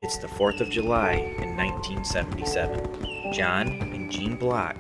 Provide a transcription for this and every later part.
It's the 4th of July in 1977. John and Jean Block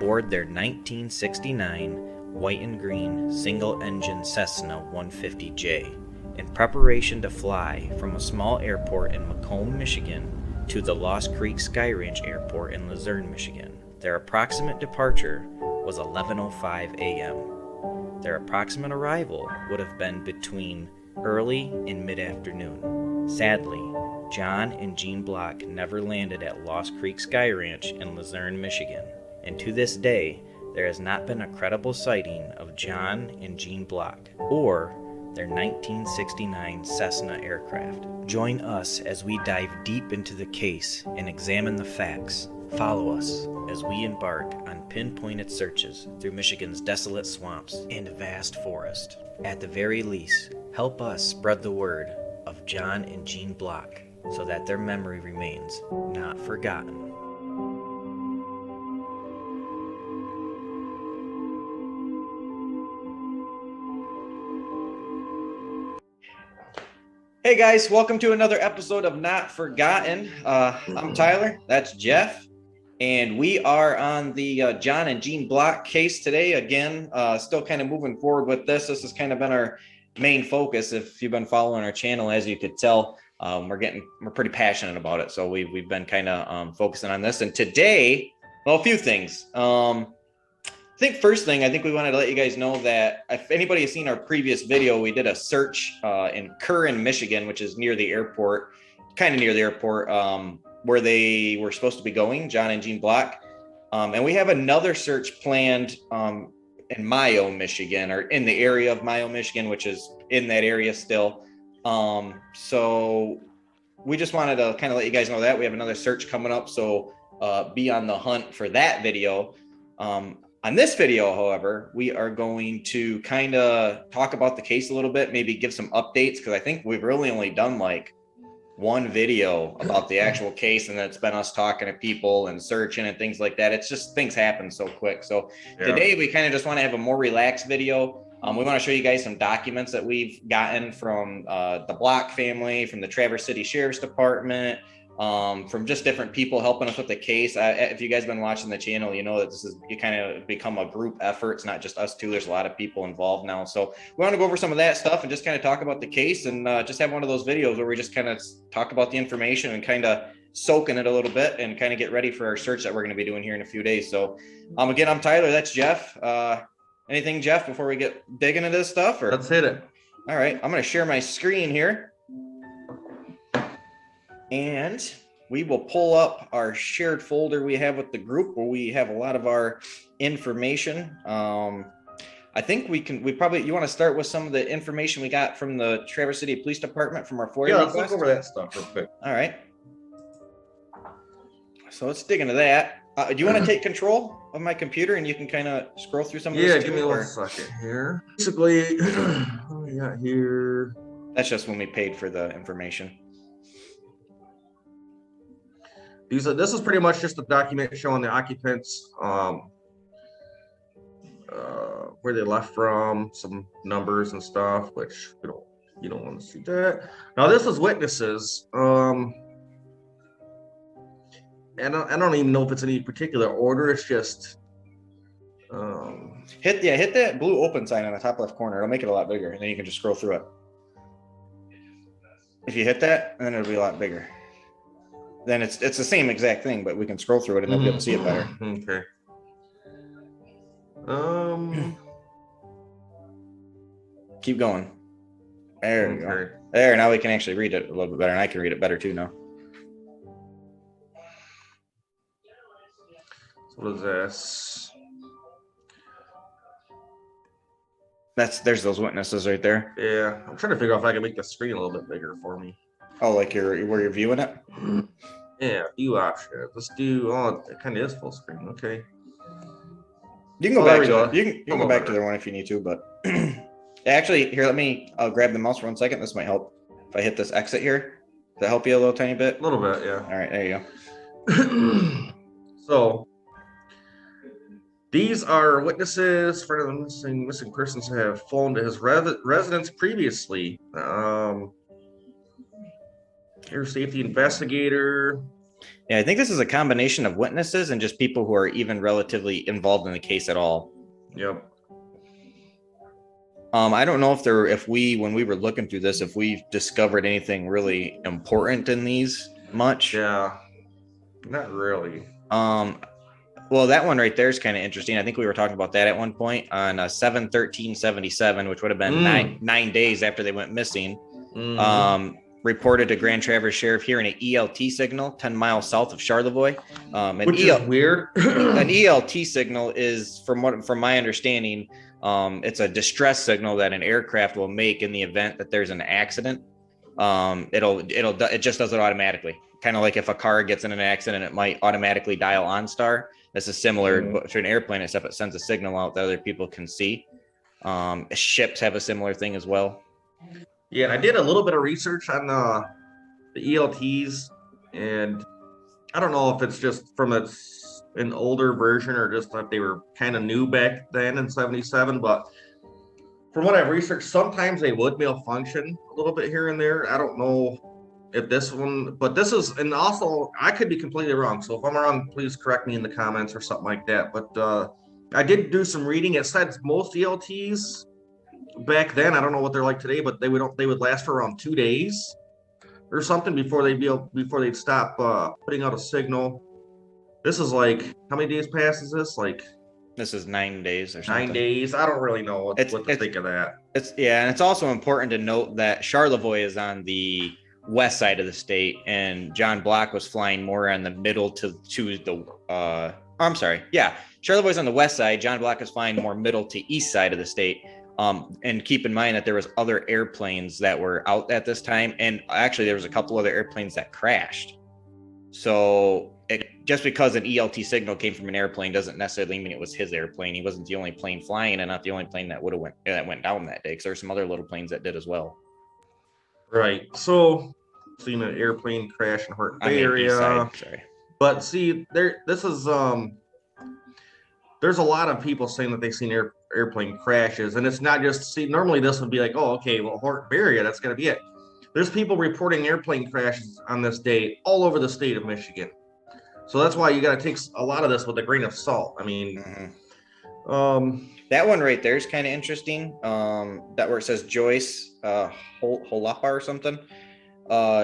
board their 1969 white and green single-engine Cessna 150J in preparation to fly from a small airport in Macomb, Michigan to the Lost Creek Sky Ranch Airport in Luzerne, Michigan. Their approximate departure was 11:05 a.m. Their approximate arrival would have been between early and mid-afternoon. Sadly, John and Jean Block never landed at Lost Creek Sky Ranch in Luzerne, Michigan, and to this day, there has not been a credible sighting of John and Jean Block or their 1969 Cessna aircraft. Join us as we dive deep into the case and examine the facts. Follow us as we embark on pinpointed searches through Michigan's desolate swamps and vast forest. At the very least, help us spread the word of John and Jean Block so that their memory remains not forgotten. Hey guys, welcome to another episode of Not Forgotten. I'm Tyler, that's Jeff, and we are on the John and Jean Block case today. Again, still kind of moving forward with this. This has kind of been our main focus. If you've been following our channel, as you could tell, we're pretty passionate about it. So we've been kind of focusing on this. And today, well, a few things. I think first thing, I think we wanted to let you guys know that if anybody has seen our previous video, we did a search in Curran, Michigan, which is near the airport, kind of near the airport, where they were supposed to be going, John and Jean Block. And we have another search planned in Mayo, Michigan, or in the area of Mayo, Michigan, which is in that area still. So we just wanted to kind of let you guys know that we have another search coming up. So be on the hunt for that video. On this video, however, we are going to kind of talk about the case a little bit, maybe give some updates, because I think we've really only done like one video about the actual case, and it's been us talking to people and searching and things like that. It's just things happen so quick. So Today we kind of just want to have a more relaxed video. We want to show you guys some documents that we've gotten from the Block family, from the Traverse City Sheriff's Department, from just different people helping us with the case. If you guys have been watching the channel, you know that you kind of become a group effort. It's not just us two. There's a lot of people involved now. So we want to go over some of that stuff and just kind of talk about the case and just have one of those videos where we just kind of talk about the information and kind of soak in it a little bit and kind of get ready for our search that we're going to be doing here in a few days. So again, I'm Tyler. That's Jeff. Anything, Jeff, before we get digging into this stuff? Or let's hit it. All right. I'm going to share my screen here. And we will pull up our shared folder we have with the group where we have a lot of our information. I think you want to start with some of the information we got from the Traverse City Police Department from our FOIA request? Let's look over that stuff real quick. All right. So let's dig into that. Do you want to take control of my computer and you can kind of scroll through some of this? Yeah, give me 1 second here. Basically, what we got here? That's just when we paid for the information. This is pretty much just a document showing the occupants, where they left from, some numbers and stuff, which you don't want to see that. Now this is witnesses. And I don't even know if it's any particular order. It's just hit that blue open sign on the top left corner. It'll make it a lot bigger, and then you can just scroll through it. If you hit that, then it'll be a lot bigger. Then it's the same exact thing, but we can scroll through it and then be able to see it better. Okay. Keep going. There we go. There, now we can actually read it a little bit better, and I can read it better too now. So what is this? There's those witnesses right there. Yeah, I'm trying to figure out if I can make the screen a little bit bigger for me. Oh, like where you're viewing it? Yeah, view option. Let's do. Oh, it kind of is full screen. Okay. You can go back to you can go back to the one if you need to, but actually, here, I'll grab the mouse for 1 second. This might help. If I hit this exit here, does that help you a little tiny bit? A little bit, yeah. All right, there you go. So these are witnesses for the missing persons who have flown to his residence previously. air safety investigator. Yeah, I think this is a combination of witnesses and just people who are even relatively involved in the case at all. Yep. I don't know if when we were looking through this, if we've discovered anything really important in these much. Yeah, not really. Well, that one right there is kind of interesting. I think we were talking about that at one point on 7/13/77, which would have been nine days after they went missing. Reported to Grand Traverse Sheriff hearing an ELT signal 10 miles south of Charlevoix. Which is weird. An ELT signal is, from my understanding, it's a distress signal that an aircraft will make in the event that there's an accident. It just does it automatically. Kind of like if a car gets in an accident, it might automatically dial OnStar. This is similar to an airplane, except it sends a signal out that other people can see. Ships have a similar thing as well. Yeah, and I did a little bit of research on the ELTs, and I don't know if it's just from an older version or just that they were kind of new back then in 77, but from what I've researched, sometimes they would malfunction a little bit here and there. I don't know if this one, but this is, and also I could be completely wrong. So if I'm wrong, please correct me in the comments or something like that. But I did do some reading. It said most ELTs back then, I don't know what they're like today, but they would last for around 2 days or something before they'd stop putting out a signal. This is like, how many days passes this? Like, this is 9 days or something. 9 days. I don't really know what to think of that. And it's also important to note that Charlevoix is on the west side of the state, and John Block was flying more on the middle to the. I'm sorry. Yeah, Charlevoix is on the west side. John Block is flying more middle to east side of the state. And keep in mind that there was other airplanes that were out at this time, and actually there was a couple other airplanes that crashed. So just because an ELT signal came from an airplane doesn't necessarily mean it was his airplane. He wasn't the only plane flying, and not the only plane that went down that day, because there's some other little planes that did as well. Right. So, seen an airplane crash in Horton Bay area. Sorry. But see, there's a lot of people saying that they've seen airplane crashes, and it's not just, normally this would be like, oh, okay, well, Horton Bay area, that's going to be it. There's people reporting airplane crashes on this day all over the state of Michigan. So that's why you got to take a lot of this with a grain of salt. I mean, that one right there is kind of interesting. That where it says Joyce Holapa or something.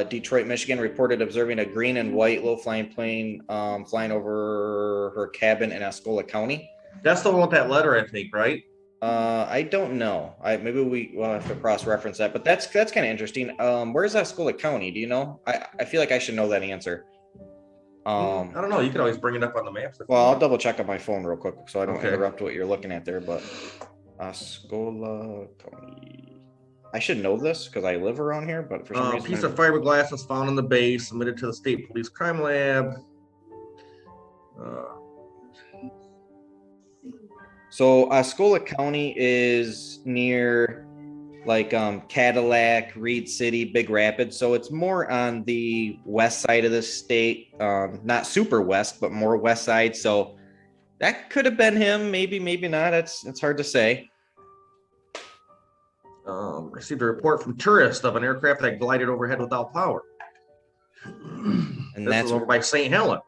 Detroit, Michigan, reported observing a green and white low-flying plane flying over her cabin in Ascola County. That's the one with that letter, I think, right? I don't know. Maybe we'll have to cross-reference that, but that's kind of interesting. Where's Ascola County? Do you know? I feel like I should know that answer. I don't know. You can always bring it up on the maps. Well, I'll double check on my phone real quick so I don't interrupt what you're looking at there. But Ascola County. I should know this because I live around here, but for some reason, a piece of fiberglass was found in the bay, submitted to the state police crime lab. So Ascola County is near like Cadillac, Reed City, Big Rapids. So it's more on the west side of the state, not super west, but more west side. So that could have been him. Maybe not. It's hard to say. Received a report from tourists of an aircraft that glided overhead without power. And that's over by St. Helen.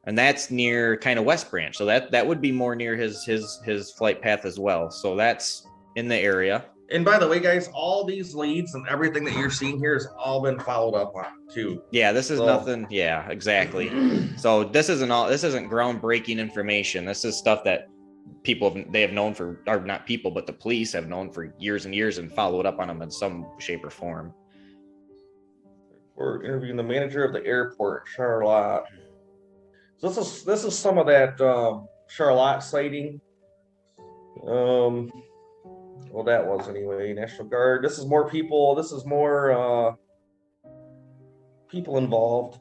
And that's near kind of West Branch. So that would be more near his flight path as well. So that's in the area. And by the way, guys, all these leads and everything that you're seeing here has all been followed up on too. Yeah, this is nothing. Yeah, exactly. So this isn't groundbreaking information. This is stuff that they have known for, or not people, but the police have known for years and years and followed up on them in some shape or form. We're interviewing the manager of the airport, Charlotte. So this is some of that Charlotte sighting. Well, that was anyway. National Guard. This is more people. This is more people involved.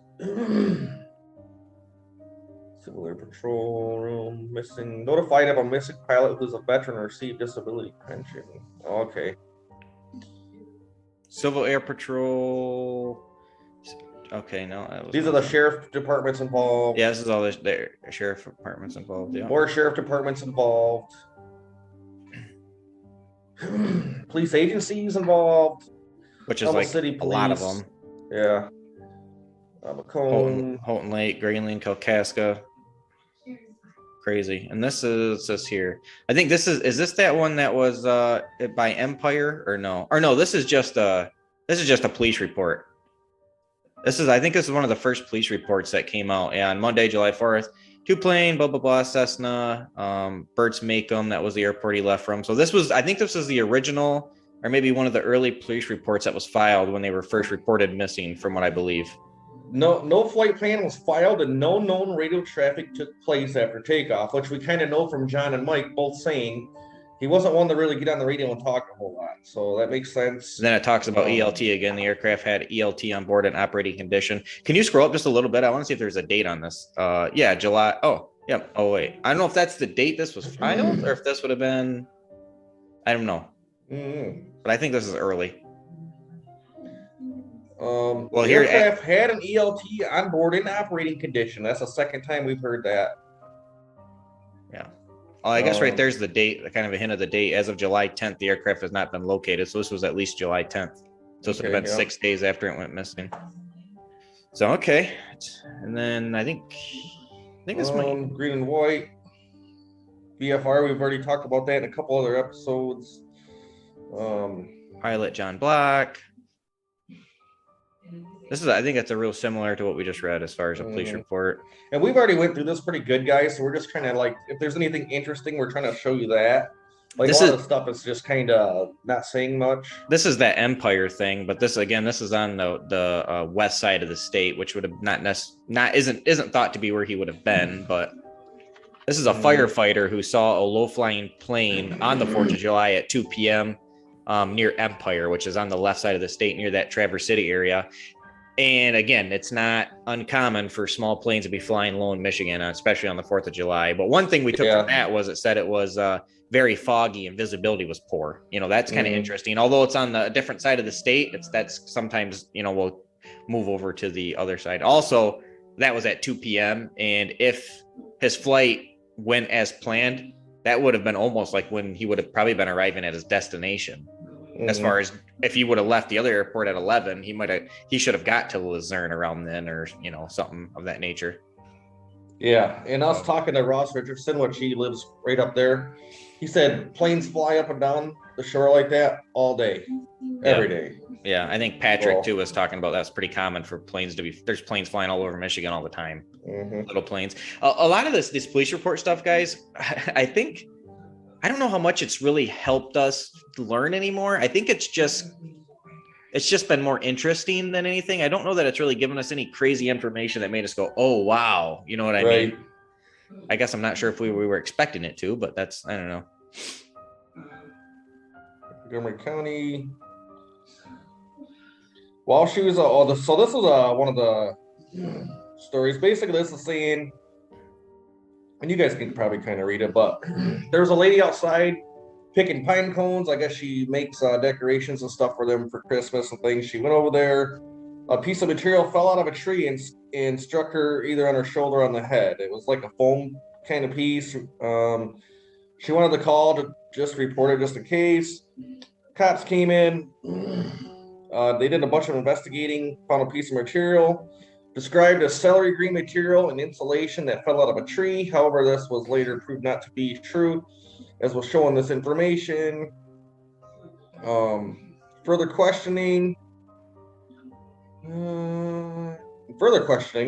Civil Air Patrol room missing. Notified of a missing pilot who's a veteran and received disability pension. Okay. Civil Air Patrol. Okay, no. These are the sheriff departments involved. Yeah, this is all the sheriff departments involved. Yeah. More sheriff departments involved. Police agencies involved. Which is like City a lot of them. Yeah. Macomb. Houghton Lake, Grayling, Kalkaska. Crazy. And this is here. I think is this that one that was by Empire or no? Or no, this is just a police report. I think this is one of the first police reports that came out. Yeah, on Monday, July 4th. 2-plane, blah blah blah, Cessna, Bert's Macomb, that was the airport he left from. So I think this was the original, or maybe one of the early police reports that was filed when they were first reported missing, from what I believe. No flight plan was filed and no known radio traffic took place after takeoff, which we kind of know from John and Mike both saying he wasn't one to really get on the radio and talk a whole lot. So that makes sense. And then it talks about ELT again. The aircraft had ELT on board in operating condition. Can you scroll up just a little bit? I want to see if there's a date on this. Yeah, July. Oh, yeah. Oh, wait. I don't know if that's the date this was filed or if this would have been, I don't know. But I think this is early. The aircraft had an ELT on board in operating condition. That's the second time we've heard that. Yeah. Oh, I guess right there's the date, kind of a hint of the date. As of July 10th, the aircraft has not been located. So this was at least July 10th. So it would have been 6 days after it went missing. So, okay. And then I think this might... Green and white. VFR, we've already talked about that in a couple other episodes. Pilot John Block. I think it's a real similar to what we just read as far as a police report. And we've already went through this pretty good, guys. So we're just kind of like, if there's anything interesting, we're trying to show you that. Like a lot of the stuff is just kind of not saying much. This is that Empire thing, but this is on the west side of the state, which would have isn't thought to be where he would have been. But this is a firefighter who saw a low-flying plane on the 4th of July at 2 p.m. Near Empire, which is on the left side of the state near that Traverse City area. And again, it's not uncommon for small planes to be flying low in Michigan, especially on the 4th of July. But one thing we took from that was it said it was very foggy and visibility was poor. That's kind of interesting. Although it's on the different side of the state, that's sometimes, we'll move over to the other side. Also, that was at 2 p.m. And if his flight went as planned, that would have been almost like when he would have probably been arriving at his destination. As far as if he would have left the other airport at 11, he should have got to Luzerne around then, or something of that nature. Yeah, and us talking to Ross Richardson, which he lives right up there, he said planes fly up and down the shore like that all day, every day. Yeah, I think Patrick too was talking about that's pretty common for planes to be. There's planes flying all over Michigan all the time, little planes. A lot of this police report stuff, guys. I don't know how much it's really helped us learn anymore. I think it's just been more interesting than anything. I don't know that it's really given us any crazy information that made us go, oh, wow. You know what I mean? I guess I'm not sure if we were expecting it to, but I don't know. Montgomery County. While she was, so this was one of the stories. Basically, this is saying, and you guys can probably kind of read it, but there's a lady outside picking pine cones. I guess she makes decorations and stuff for them for Christmas and things. She went over there. A piece of material fell out of a tree and struck her either on her shoulder or on the head. It was like a foam kind of piece. She wanted to call to just report it just in case. Cops came in. They did a bunch of investigating, found a piece of material. Described as celery green material and insulation that fell out of a tree. However, this was later proved not to be true, as was shown this information. Further questioning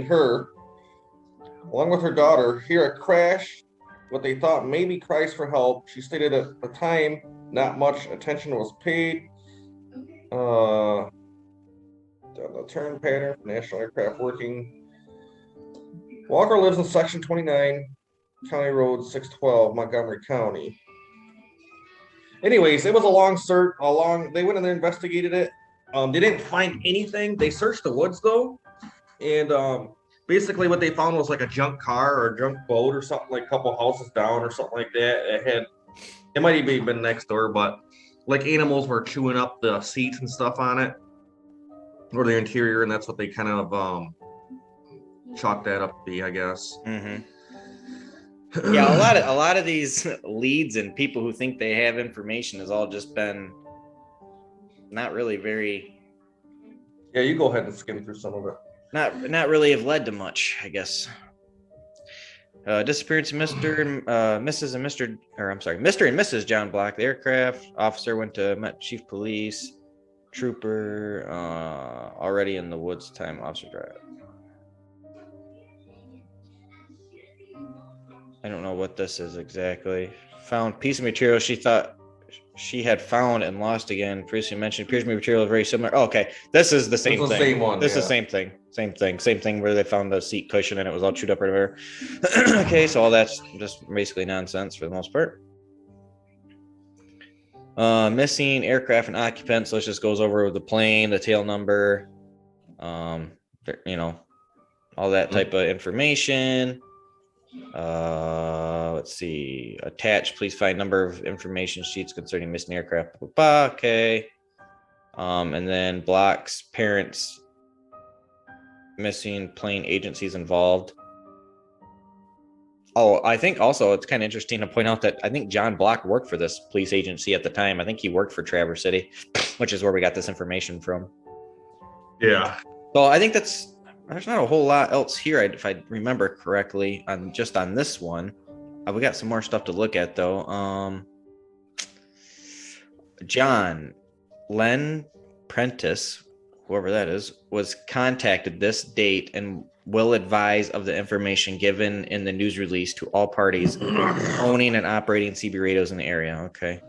her, along with her daughter, hear a crash, what they thought maybe cries for help. She stated at the time not much attention was paid. The turn pattern for National Aircraft working. Walker lives in Section 29, County Road 612, Montgomery County. Anyways, it was a long search. They went in there, investigated it. They didn't find anything. They searched the woods though, and basically what they found was like a junk car or a junk boat or something, like a couple houses down or something like that. It might even been next door, but like animals were chewing up the seats and stuff on it, or the interior, and that's what they kind of chalked that up to be, I guess. Yeah, a lot of these leads and people who think they have information has all just been not really very. Yeah, you go ahead and skim through some of it. not really have led to much, I guess. Disappearance of Mr. and Mrs. and Mr. or I'm sorry, Mr. and Mrs. John Block. The aircraft officer went to met chief police trooper already in the woods time officer drive. I don't know what this is exactly. Found piece of material she thought she had found and lost again. Previously mentioned piece of material is very similar. Oh, okay, this is the same thing. Same one. This is the same thing. Same thing where they found the seat cushion and it was all chewed up right over. Okay, so all that's just basically nonsense for the most part. Missing aircraft and occupants. So it just goes over the plane, the tail number, you know, all that type of information. Let's see. Attached, please find number of information sheets concerning missing aircraft. Okay. And then Block's parents, missing plane agencies involved. Oh, I think also it's kind of interesting to point out that I think John Block worked for this police agency at the time. I think he worked for Traverse City, which is where we got this information from. Yeah. So I think there's not a whole lot else here, if I remember correctly, on this one. We got some more stuff to look at though. John Len Prentice, whoever that is, was contacted this date and will advise of the information given in the news release to all parties owning and operating CB radios in the area. Okay.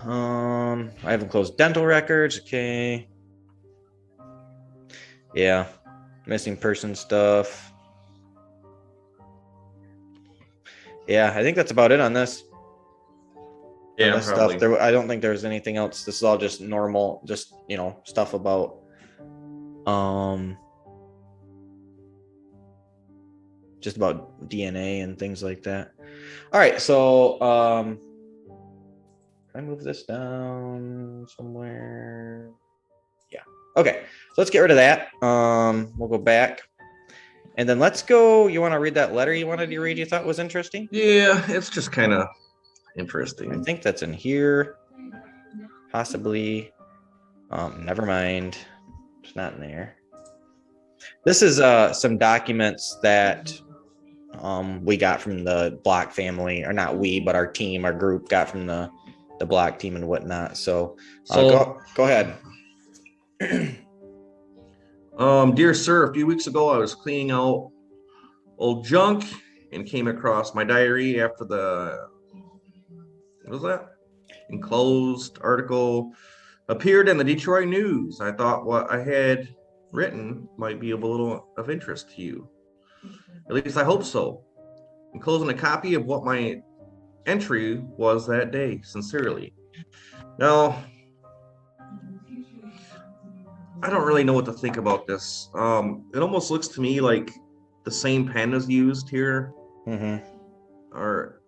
I haven't closed dental records. Okay. Yeah. Missing person stuff. Yeah, I think that's about it on this. Yeah, stuff. I don't think there's anything else. This is all just normal, just, you know, stuff about just about DNA and things like that. All right, so can I move this down somewhere? Yeah. Okay, so let's get rid of that. We'll go back. And then let's go. You want to read that letter you wanted to read you thought was interesting? Yeah, it's just kind of interesting. I think that's in here. Possibly. Never mind. It's not in there. This is some documents that we got from the Block family, or not we, but our team, our group got from the Block team and whatnot. So go ahead. Dear sir, a few weeks ago I was cleaning out old junk and came across my diary after the what was that? Enclosed article appeared in the Detroit News. I thought what I had written might be of a little of interest to you. At least I hope so. Enclosing a copy of what my entry was that day, sincerely. Now, I don't really know what to think about this. It almost looks to me like the same pen is used here, or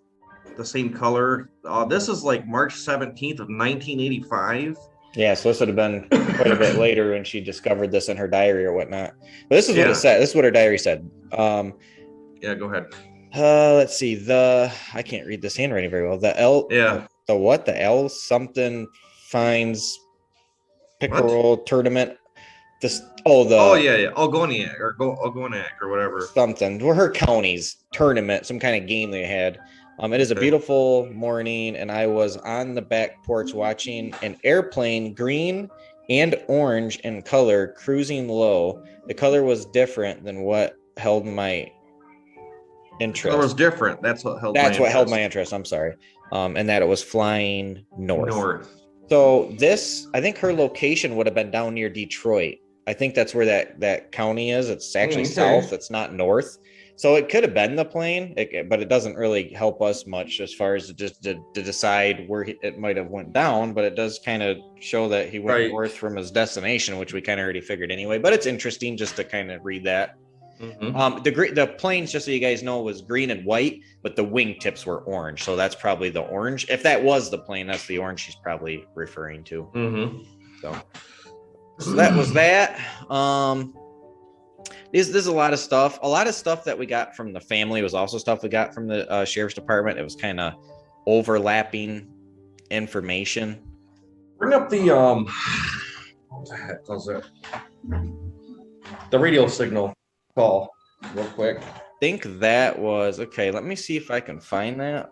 the same color. This is like March 17th of 1985. Yeah, so this would have been quite a bit later when she discovered this in her diary or whatnot. But this is what it said. This is what her diary said. Yeah, go ahead. Let's see. I can't read this handwriting very well. The L something finds pickerel tournament. Algoniac or whatever. Something. Well, her county's tournament, some kind of game they had. It is a beautiful morning, and I was on the back porch watching an airplane, green and orange in color, cruising low. The color was different than what held my interest. The color was different. That's what held my interest. I'm sorry. And that it was flying north. So this, I think her location would have been down near Detroit. I think that's where that county is. It's actually south. It's not north. So it could have been the plane, but it doesn't really help us much as far as just to decide where it might have went down. But it does kind of show that he went north from his destination, which we kind of already figured anyway. But it's interesting just to kind of read that. The planes, just so you guys know, was green and white, but the wingtips were orange. So that's probably the orange. If that was the plane, that's the orange she's probably referring to. So that was that. There's a lot of stuff. A lot of stuff that we got from the family was also stuff we got from the sheriff's department. It was kind of overlapping information. Bring up the what the heck was it? The radio signal call, real quick. Think that was okay. Let me see if I can find that.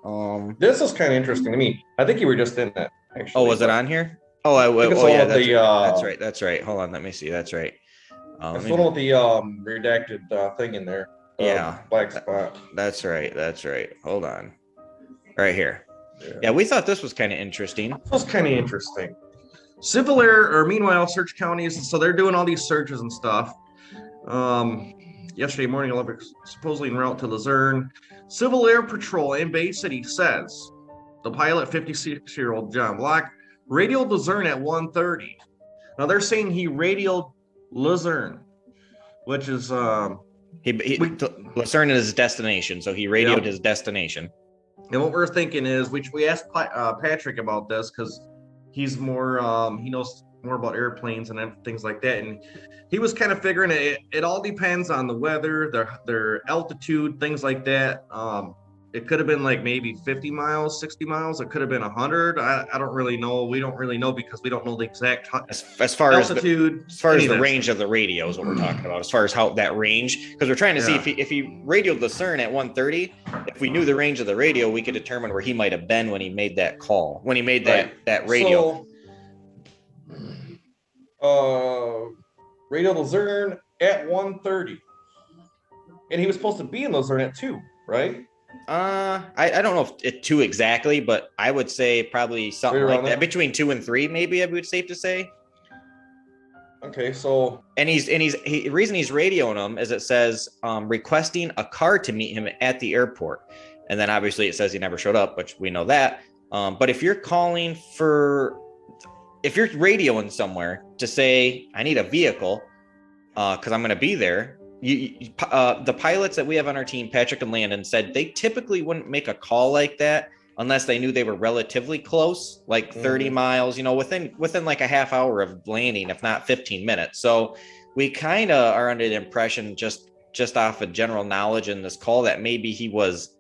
This is kind of interesting to me. I think you were just in that, actually. Oh, was it on here? Oh, yeah, that's right. That's right. Hold on, let me see. That's right. That's the one with the redacted thing in there. Yeah, black spot. That's right. That's right. Hold on. Right here. Yeah, Yeah, we thought this was kind of interesting. This was kind of interesting. Civil Air, or meanwhile, search counties. So they're doing all these searches and stuff. Yesterday morning, Olympics supposedly en route to Luzerne. Civil Air Patrol in Bay City says the pilot, 56-year-old John Block, radioed Luzerne at 1:30. Now they're saying he radioed Luzerne, which is Luzerne is his destination, so he radioed his destination. And what we're thinking is, we asked Patrick about this because he's more he knows more about airplanes and things like that, and he was kind of figuring it all depends on the weather, their altitude, things like that. It could have been like maybe 50 miles, 60 miles. It could have been 100. I don't really know. We don't really know because we don't know the exact as far altitude. As far as the range of the radio is what we're talking about. As far as how that range, because we're trying to see if he radioed Lucerne at 1:30. If we knew the range of the radio, we could determine where he might have been when he made that call, when he made that radio. So, radio Luzerne at 1:30, and he was supposed to be in Luzerne at 2, right? I don't know if it 2 exactly, but I would say probably something like that. Between 2 and 3, maybe I would safe to say. Okay, so the reason he's radioing him is it says requesting a car to meet him at the airport, and then obviously it says he never showed up, which we know that. But if you're radioing somewhere to say I need a vehicle because I'm going to be there. The pilots that we have on our team, Patrick and Landon, said they typically wouldn't make a call like that unless they knew they were relatively close, like 30 miles, within like a half hour of landing, if not 15 minutes. So we kind of are under the impression just off of general knowledge in this call that maybe he was.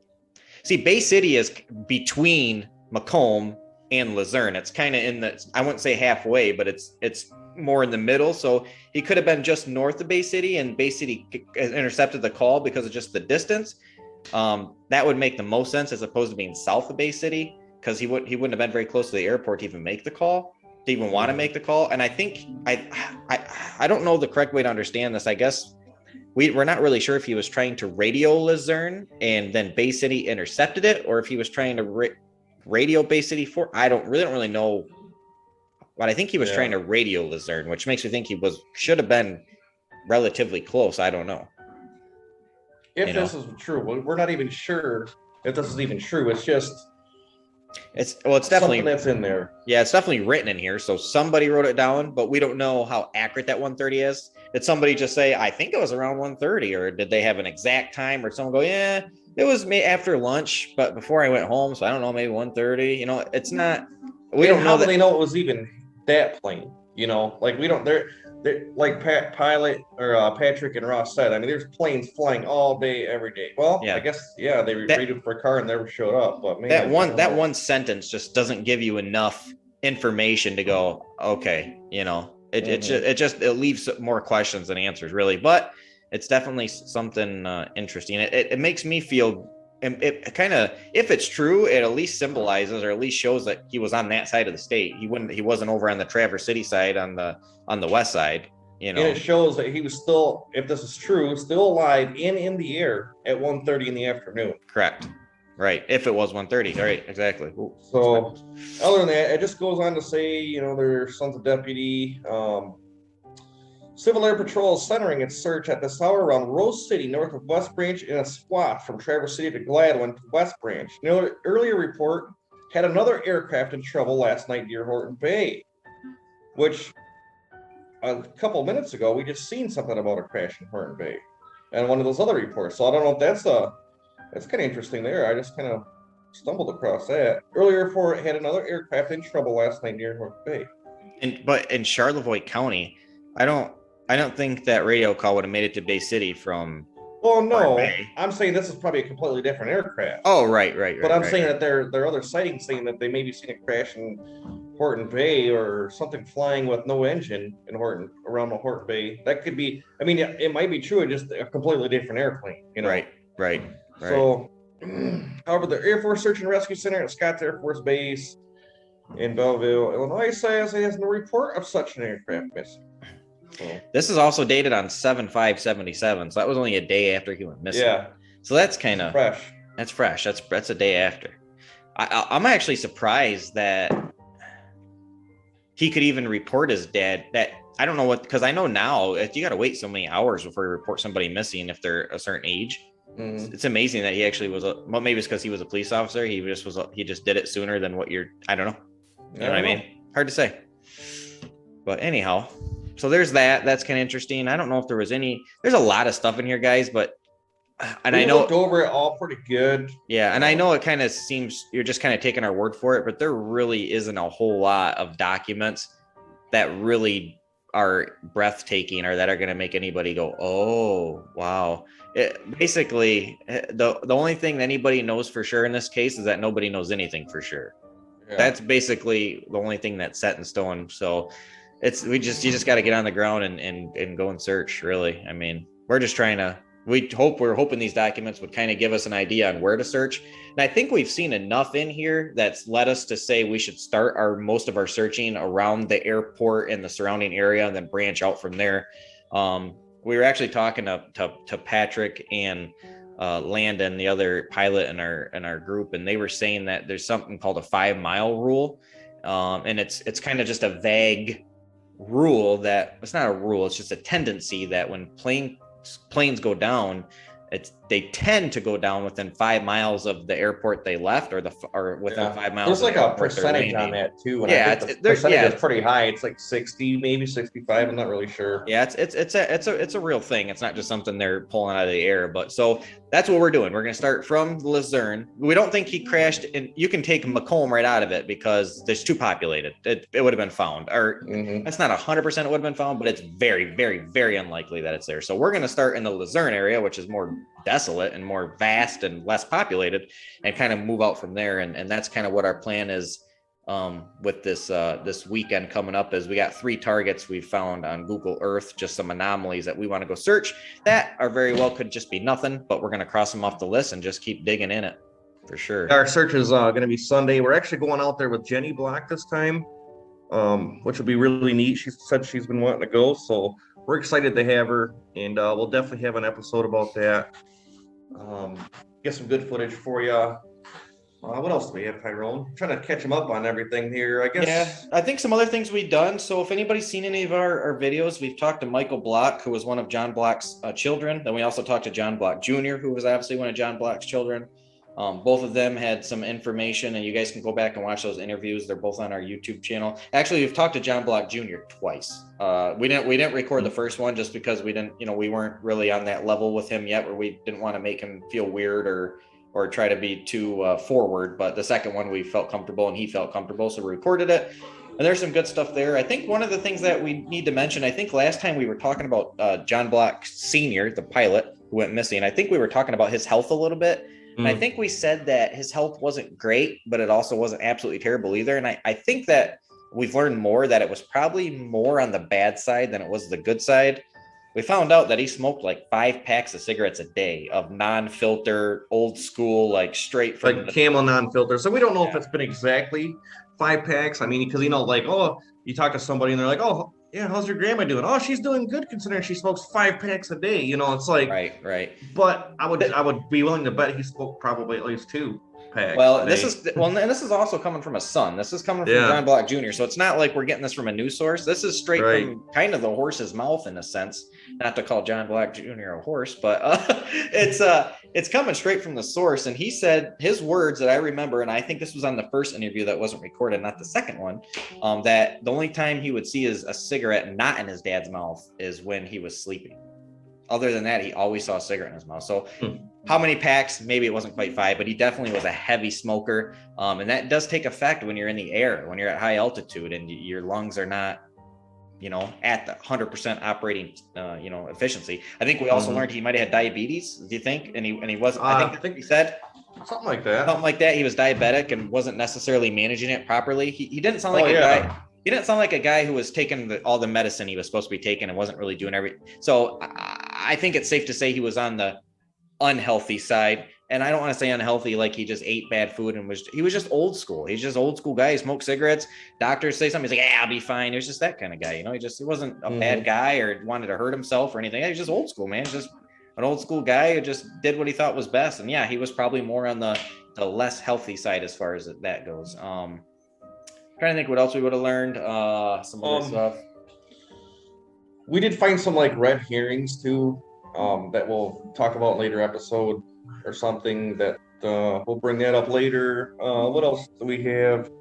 See, Bay City is between Macomb and Luzerne. It's kind of I wouldn't say halfway, but it's more in the middle. So he could have been just north of Bay City, and Bay City intercepted the call because of just the distance. That would make the most sense as opposed to being south of Bay City, because he wouldn't have been very close to the airport to even make the call, to even want to make the call. And I think I don't know the correct way to understand this. I guess we're not really sure if he was trying to radio Luzerne and then Bay City intercepted it, or if he was trying to radio Bay City for. I don't really know. But I think he was trying to radio Luzerne, which makes me think he should have been relatively close. I don't know. If this is true, we're not even sure if this is even true. It's just it's definitely something that's in there. Yeah, it's definitely written in here. So somebody wrote it down, but we don't know how accurate that 1:30 is. Did somebody just say, I think it was around 1:30, or did they have an exact time, or someone go, yeah, it was after lunch, but before I went home, so I don't know, maybe 1:30. It's not. We don't know. How do they know it was even that plane? Like we don't. They're like Pilot or Patrick and Ross said. I mean, there's planes flying all day, every day. Well, I guess they rated for a car and never showed up. But man, that one sentence just doesn't give you enough information to go, okay, it leaves more questions than answers, really. But it's definitely something interesting. It makes me feel. It kind of, if it's true, it at least symbolizes, or at least shows that he was on that side of the state. He wasn't over on the Traverse City side on the west side. And it shows that he was still, if this is true, still alive in the air at 1:30 in the afternoon. Correct. Right. If it was 1:30. Right. Exactly. Ooh. So other than that, it just goes on to say, their son's a deputy. Civil Air Patrol is centering its search at this hour around Rose City, north of West Branch, in a swath from Traverse City to Gladwin to West Branch. An earlier report had another aircraft in trouble last night near Horton Bay, which a couple minutes ago, we just seen something about a crash in Horton Bay and one of those other reports. So I don't know if that's kind of interesting there. I just kind of stumbled across that. Earlier report had another aircraft in trouble last night near Horton Bay. But in Charlevoix County, I don't think that radio call would have made it to Bay City from Well, Hart no, Bay. I'm saying this is probably a completely different aircraft. Oh, right. But I'm saying Right. that there are other sightings saying that they maybe seen a crash in Horton Bay or something flying with no engine in Horton around the Horton Bay. That could be. I mean, it might be true. It's just a completely different airplane. Right. So, however, the Air Force Search and Rescue Center at Scotts Air Force Base in Belleville, Illinois says it has no report of such an aircraft missing. So, This is also dated on 7/5/77, so that was only a day after he went missing. yeah. So that's kind of fresh. That's fresh. That's a day after. I'm actually surprised that he could even report his dad. That I don't know what, because I know now if you got to wait so many hours before you report somebody missing if they're a certain age. Mm-hmm. It's amazing that he actually was well, maybe it's because he was a police officer. He just did it sooner than what I don't know. You know what I mean? Hard to say. But anyhow, so there's that. That's kind of interesting. I don't know if there's a lot of stuff in here, guys, but I know looked over it all pretty good. Yeah, and I know it kind of seems you're just kind of taking our word for it, but there really isn't a whole lot of documents that really are breathtaking or that are going to make anybody go, "Oh, wow." Basically, the only thing anybody knows for sure in this case is that nobody knows anything for sure. Yeah. That's basically the only thing that's set in stone. So you just got to get on the ground and go and search. Really, I mean, we're just trying to. We're hoping these documents would kind of give us an idea on where to search. And I think we've seen enough in here that's led us to say we should start most of our searching around the airport and the surrounding area and then branch out from there. We were actually talking to Patrick and Landon, the other pilot in our group, and they were saying that there's something called a 5-mile rule. And it's kind of just a vague rule that it's not a rule. It's just a tendency that when planes go down, they tend to go down within 5 miles of the airport they left, or within 5 miles. There's like a percentage on that too. And yeah, the percentage is pretty high. It's like 60, maybe 65. I'm not really sure. Yeah, it's a real thing. It's not just something they're pulling out of the air. But so that's what we're doing. We're going to start from Luzerne. We don't think he crashed, and you can take Macomb right out of it because there's too populated. It would have been found, or that's not 100% it would have been found, but it's very, very, very unlikely that it's there. So we're going to start in the Luzerne area, which is more desolate and more vast and less populated, and kind of move out from there. And that's kind of what our plan is with this weekend coming up. Is we got 3 targets we've found on Google Earth, just some anomalies that we want to go search that are very well could just be nothing, but we're going to cross them off the list and just keep digging in it for sure. Our search is going to be Sunday. We're actually going out there with jeanblock this time, which will be really neat. She said she's been wanting to go, so we're excited to have her, and we'll definitely have an episode about that. Get some good footage for you. What else do we have, Tyrone? I'm trying to catch him up on everything here, I guess. Yeah, I think some other things we've done. So if anybody's seen any of our videos, we've talked to Michael Block, who was one of John Block's children. Then we also talked to John Block Jr., who was obviously one of John Block's children. Both of them had some information, and you guys can go back and watch those interviews. They're both on our YouTube channel. Actually, we've talked to John Block Jr. twice. We didn't record the first one just because we weren't really on that level with him yet, where we didn't want to make him feel weird or try to be too forward. But the second one, we felt comfortable and he felt comfortable, so we recorded it. And there's some good stuff there. I think one of the things that we need to mention, I think last time we were talking about John Block Sr., the pilot who went missing. I think we were talking about his health a little bit. And I think we said that his health wasn't great, but it also wasn't absolutely terrible either. And I think that we've learned more that it was probably more on the bad side than it was the good side. We found out that he smoked like 5 packs of cigarettes a day of non-filter, old school, like straight from like Camel non-filter. So we don't know if it's been exactly 5 packs. I mean, because like, you talk to somebody and they're like, oh yeah, how's your grandma doing? Oh, she's doing good considering she smokes 5 packs a day. It's like right. But I would be willing to bet he smoked probably at least 2 packs. Well, this is also coming from a son. This is coming from John Block Jr. So it's not like we're getting this from a news source. This is straight from kind of the horse's mouth in a sense. Not to call John Block Jr. a horse, but it's coming straight from the source. And he said his words that I remember, and I think this was on the first interview that wasn't recorded, not the second one, that the only time he would see a cigarette not in his dad's mouth is when he was sleeping. Other than that, he always saw a cigarette in his mouth. So how many packs? Maybe it wasn't quite 5, but he definitely was a heavy smoker. And that does take effect when you're in the air, when you're at high altitude and your lungs are not at the 100% operating, efficiency. I think we also learned he might have had diabetes. Do you think? And he wasn't. I think he said something like that. Something like that. He was diabetic and wasn't necessarily managing it properly. He didn't sound like guy. He didn't sound like a guy who was taking all the medicine he was supposed to be taking and wasn't really doing everything. So I think it's safe to say he was on the unhealthy side. And I don't want to say unhealthy like he just ate bad food and he was just old school. He's just old school guy. He smoked cigarettes. Doctors say something. He's like, I'll be fine. He was just that kind of guy. He wasn't a bad guy or wanted to hurt himself or anything. He was just old school, man. Just an old school guy who just did what he thought was best. And yeah, he was probably more on the less healthy side as far as that goes. Trying to think what else we would have learned. Some other stuff. We did find some like red herrings too, that we'll talk about in later episode or something that we'll bring that up later. What else do we have?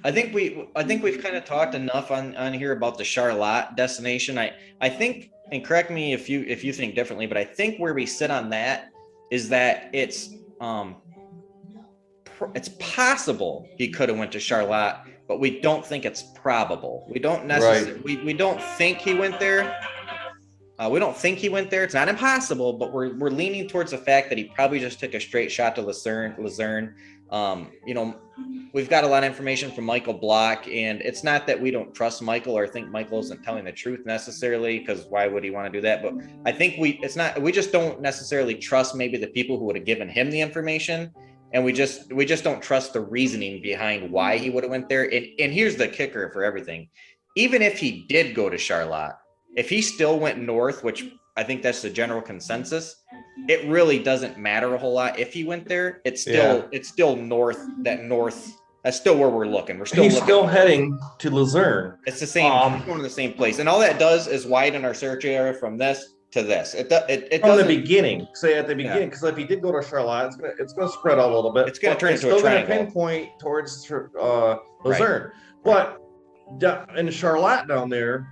I think we've kind of talked enough on here about the Charlotte destination. I think, and correct me if you think differently, but I think where we sit on that is that it's possible he could have went to Charlotte, but we don't think it's probable. We don't necessarily we don't think he went there. We don't think he went there. It's not impossible, but we're leaning towards the fact that he probably just took a straight shot to Luzerne. We've got a lot of information from Michael Block, and it's not that we don't trust Michael or think Michael isn't telling the truth necessarily, because why would he want to do that? But I think we just don't necessarily trust maybe the people who would have given him the information, and we just don't trust the reasoning behind why he would have went there. And here's the kicker for everything: even if he did go to Charlotte, if he still went north, which I think that's the general consensus, it really doesn't matter a whole lot. If he went there, it's still north. That's still where we're looking. He's still heading to Luzerne. It's the same. Going to the same place, and all that does is widen our search area from this to this. It from the beginning. Say at the beginning, because if he did go to Charlotte, it's gonna spread out a little bit. It's gonna turn into a triangle. It's still gonna pinpoint towards Luzerne, but in Charlotte down there,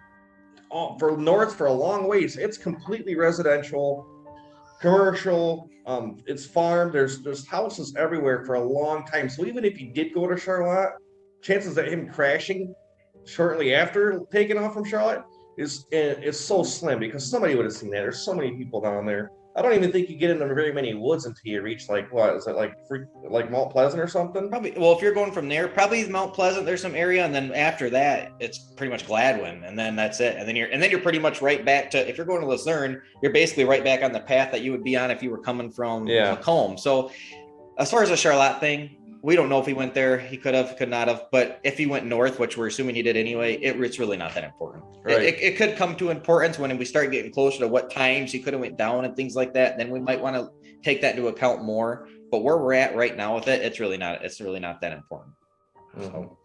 for north for a long ways, it's completely residential, commercial. It's farm. There's houses everywhere for a long time. So even if he did go to Charlotte, chances of him crashing shortly after taking off from Charlotte is so slim, because somebody would have seen that. There's so many people down there. I don't even think you get into very many woods until you reach like Mount Pleasant or something. Probably. Well, if you're going from there, probably Mount Pleasant. There's some area, and then after that, it's pretty much Gladwin, and then that's it. And then you're pretty much right back to, if you're going to Luzerne, you're basically right back on the path that you would be on if you were coming from Macomb. So, as far as the Charlotte thing, we don't know if he went there. He could have, could not have. But if he went north, which we're assuming he did anyway, it's really not that important. Right. It could come to importance when we start getting closer to what times he could have went down and things like that. Then we might want to take that into account more. But where we're at right now with it, it's really not that important. So,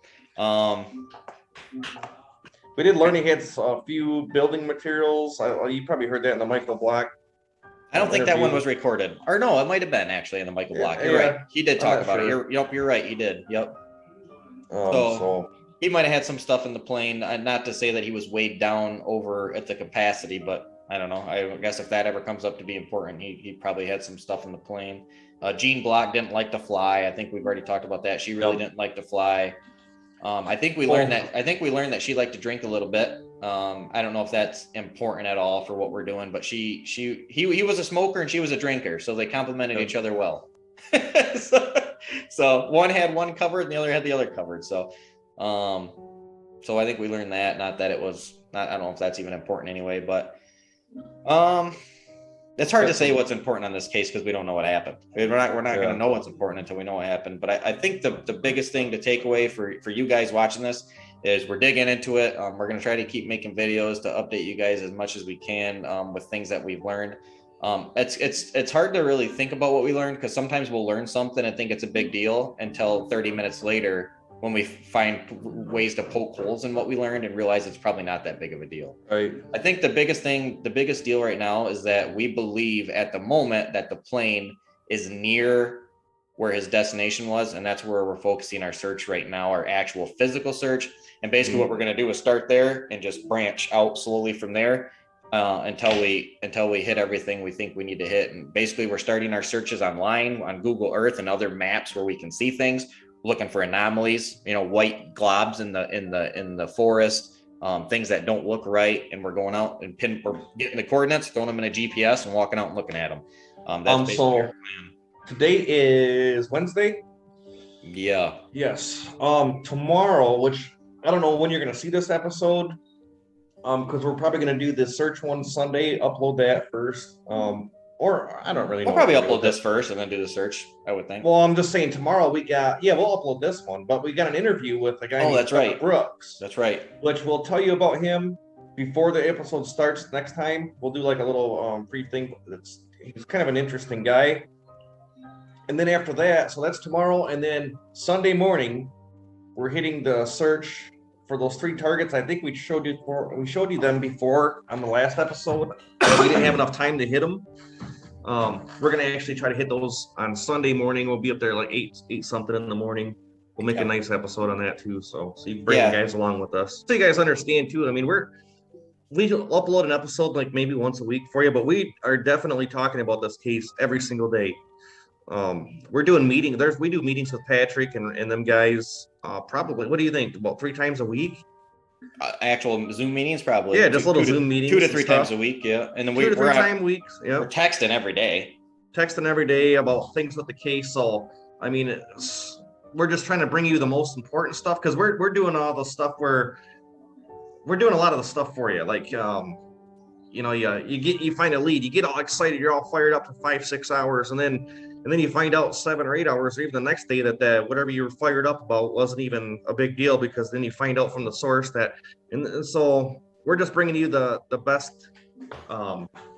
we did learn he had a few building materials. You probably heard that in the Michael Block. I don't think that one was recorded. Or no, it might have been actually in the Michael Block. You're right. He did talk about it. You're right. He did. Yep. So he might have had some stuff in the plane. Not to say that he was weighed down over at the capacity, but I don't know. I guess if that ever comes up to be important, he probably had some stuff in the plane. Jean Block didn't like to fly. I think we've already talked about that. She really didn't like to fly. I think we learned that she liked to drink a little bit. I don't know if that's important at all for what we're doing, but he was a smoker and she was a drinker, so they complemented each other well. so one had one covered and the other had the other covered. So I think we learned that. Not that it was not. I don't know if that's even important anyway, but it's hard to say what's important on this case because we don't know what happened. We're not going to know what's important until we know what happened. But I think the biggest thing to take away for you guys watching this is we're digging into it. We're going to try to keep making videos to update you guys as much as we can with things that we've learned. It's hard to really think about what we learned because sometimes we'll learn something and think it's a big deal until 30 minutes later when we find ways to poke holes in what we learned and realize it's probably not that big of a deal. Right. I think the biggest deal right now is that we believe at the moment that the plane is near where his destination was, and that's where we're focusing our search right now, our actual physical search. And basically what we're going to do is start there and just branch out slowly from there until we hit everything we think we need to hit. And basically we're starting our searches online on Google Earth and other maps where we can see things. looking for anomalies, white globs in the forest, things that don't look right, and we're going out and we're getting the coordinates, throwing them in a GPS, and walking out and looking at them. That's basically So our plan. today is Wednesday. Yeah. Yes. Tomorrow, which I don't know when you're gonna see this episode, because we're probably gonna do the search one Sunday, upload that first. Or I don't really know. We'll probably upload this first and then do the search, I would think. Well, I'm just saying tomorrow we'll upload this one, but we got an interview with a guy named that's right. Brooks. That's right. Which we'll tell you about him before the episode starts next time. We'll do like a little brief thing. He's kind of an interesting guy. And then after that, so that's tomorrow, and then Sunday morning, we're hitting the search for those 3 targets. I think we showed you them before on the last episode. We didn't have enough time to hit them. We're gonna actually try to hit those on Sunday morning. We'll be up there like 8 something in the morning. We'll make a nice episode on that too. So you can bring you guys along with us. So you guys understand too. I mean, we upload an episode like maybe once a week for you, but we are definitely talking about this case every single day. We're doing meetings. We do meetings with Patrick and them guys. Probably, what do you think? About 3 times a week? Actual Zoom meetings, probably. Yeah, just little Zoom meetings. 2 to 3 times a week. Yeah, and then 2 to 3 times weeks. Yeah, we're texting every day. Texting every day about things with the case. So I mean, we're just trying to bring you the most important stuff because we're doing all the stuff where we're doing a lot of the stuff for you. Like you find a lead, you get all excited, you're all fired up for 5-6 hours, and then you find out 7 or 8 hours, or even the next day that whatever you were fired up about wasn't even a big deal, because then you find out from the source that, and so we're just bringing you the best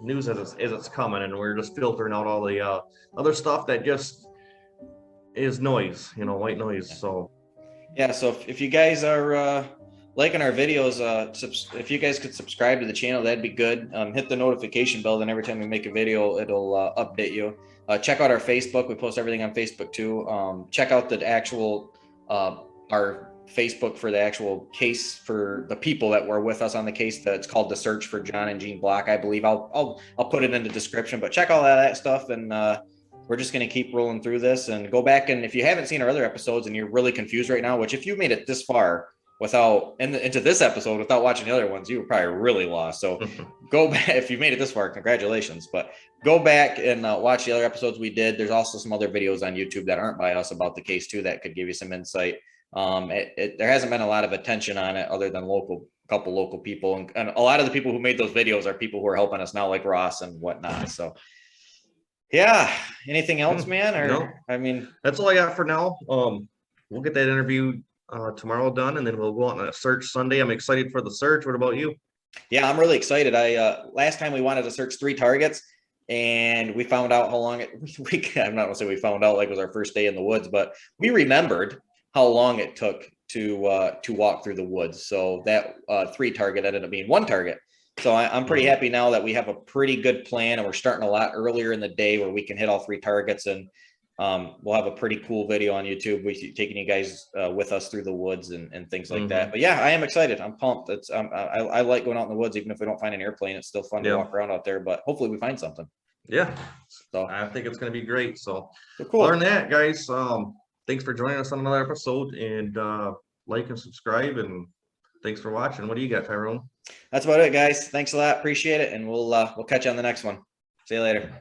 news as it's coming, and we're just filtering out all the other stuff that just is noise, white noise. So yeah, so if you guys are liking our videos, if you guys could subscribe to the channel, that'd be good. Hit the notification bell, then every time we make a video, it'll update you. Check out our Facebook. We post everything on Facebook too. Check out the actual our Facebook for the actual case for the people that were with us on the case. That's called The Search for John and Jean Block, I believe. I'll put it in the description, but check all that stuff, and we're just going to keep rolling through this, and go back, and if you haven't seen our other episodes and you're really confused right now, which if you made it this far into this episode without watching the other ones, you were probably really lost. So go back. If you made it this far, congratulations, but go back and watch the other episodes we did. There's also some other videos on YouTube that aren't by us about the case too, that could give you some insight. There hasn't been a lot of attention on it other than couple local people, and a lot of the people who made those videos are people who are helping us now, like Ross and whatnot. So yeah, anything else, man? Or no. I mean, that's all I got for now. We'll get that interview tomorrow done, and then we'll go on a search Sunday. I'm excited for the search. What about you? Yeah, I'm really excited. Last time we wanted to search 3 targets, and we found out how long I'm not gonna say we found out like it was our first day in the woods, but we remembered how long it took to walk through the woods. So that 3 target ended up being 1 target. So I'm pretty happy now that we have a pretty good plan, and we're starting a lot earlier in the day where we can hit all 3 targets, and we'll have a pretty cool video on YouTube. We're taking you guys with us through the woods and things like that. But yeah, I am excited. I'm pumped. I like going out in the woods, even if we don't find an airplane. It's still fun to walk around out there, but hopefully we find something. Yeah. So I think it's going to be great. So cool. Other than that, guys, thanks for joining us on another episode, and like and subscribe, and thanks for watching. What do you got, Tyrone? That's about it, guys. Thanks a lot. Appreciate it. And we'll catch you on the next one. See you later.